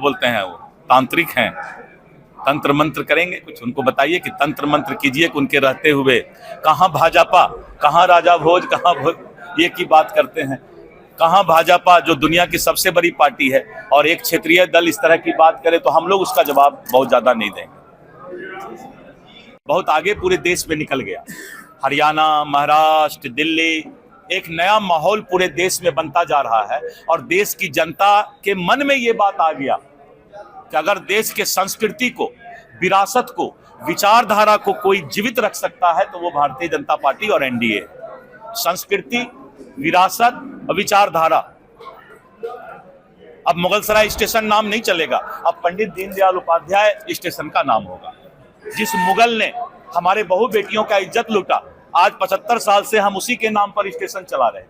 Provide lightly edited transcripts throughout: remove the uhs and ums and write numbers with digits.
बोलते हैं, वो तांत्रिक हैं, तंत्र मंत्र करेंगे कुछ। उनको बताइए कि तंत्र मंत्र कीजिए कि उनके रहते हुए कहाँ भाजपा, कहाँ राजा भोज, कहाँ ये की बात करते हैं, कहाँ भाजपा जो दुनिया की सबसे बड़ी पार्टी है, और एक क्षेत्रीय दल इस तरह की बात करे तो हम लोग उसका जवाब बहुत ज्यादा नहीं देंगे। बहुत आगे पूरे देश में निकल गया, हरियाणा, महाराष्ट्र, दिल्ली, एक नया माहौल पूरे देश में बनता जा रहा है। और देश की जनता के मन में ये बात आ गया कि अगर देश के संस्कृति को, विरासत को, विचारधारा को कोई जीवित रख सकता है तो वो भारतीय जनता पार्टी और एनडीए। संस्कृति, विरासत और विचारधारा। अब मुगलसराय स्टेशन नाम नहीं चलेगा, अब पंडित दीनदयाल उपाध्याय स्टेशन का नाम होगा। जिस मुगल ने हमारे बहु बेटियों का इज्जत लूटा, आज 75 साल से हम उसी के नाम पर स्टेशन चला रहे हैं।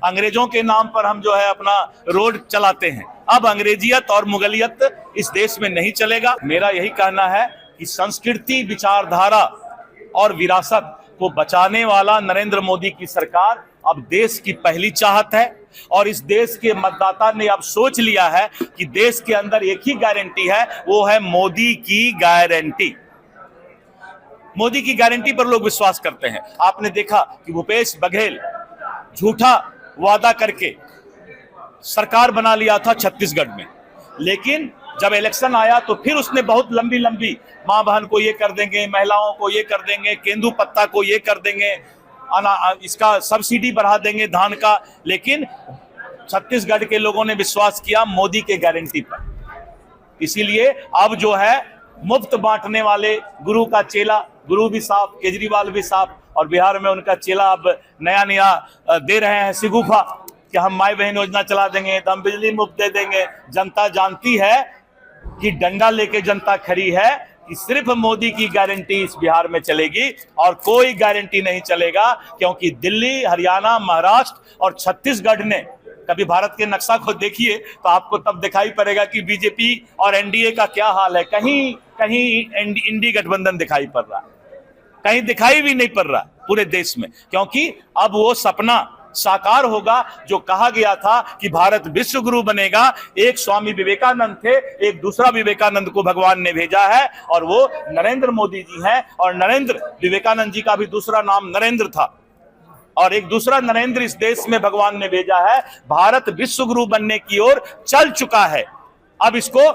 अंग्रेजों के नाम पर हम जो है अपना रोड चलाते हैं। अब अंग्रेजियत और मुगलियत इस देश में नहीं चलेगा। मेरा यही कहना है कि संस्कृति, विचारधारा और विरासत को बचाने वाला नरेंद्र मोदी की सरकार अब देश की पहली चाहत है। और इस देश के मतदाता ने अब सोच लिया है कि देश के अंदर एक ही गारंटी है, वो है मोदी की गारंटी। मोदी की गारंटी पर लोग विश्वास करते हैं। आपने देखा कि भूपेश बघेल झूठा वादा करके सरकार बना लिया था छत्तीसगढ़ में, लेकिन जब इलेक्शन आया तो फिर उसने बहुत लंबी लंबी, मां बहन को ये कर देंगे, महिलाओं को ये कर देंगे, केंदू पत्ता को ये कर देंगे, इसका सब्सिडी बढ़ा देंगे धान का, लेकिन छत्तीसगढ़ के लोगों ने विश्वास किया मोदी के गारंटी पर। इसीलिए अब जो है मुफ्त बांटने वाले गुरु का चेला, गुरु भी साफ, केजरीवाल भी साफ, और बिहार में उनका चेला अब नया नया दे रहे हैं सिगुफा कि हम माई बहन योजना चला देंगे, तो हम बिजली मुफ्त दे देंगे। जनता जानती है कि डंडा लेके जनता खड़ी है कि सिर्फ मोदी की गारंटी इस बिहार में चलेगी और कोई गारंटी नहीं चलेगा, क्योंकि दिल्ली, हरियाणा, महाराष्ट्र और छत्तीसगढ़ ने, कभी भारत के नक्शा को देखिए तो आपको तब दिखाई पड़ेगा कि बीजेपी और एनडीए का क्या हाल है। कहीं कहीं इंडी गठबंधन दिखाई पड़ रहा है, कहीं दिखाई भी नहीं पड़ रहा पूरे देश में, क्योंकि अब वो सपना साकार होगा जो कहा गया था कि भारत विश्व गुरु बनेगा। एक स्वामी विवेकानंद थे, एक दूसरा विवेकानंद को भगवान ने भेजा है और वो नरेंद्र मोदी जी हैं। और नरेंद्र, विवेकानंद जी का भी दूसरा नाम नरेंद्र था, और एक दूसरा नरेंद्र इस देश में भगवान ने भेजा है। भारत विश्व गुरु बनने की ओर चल चुका है। अब इसको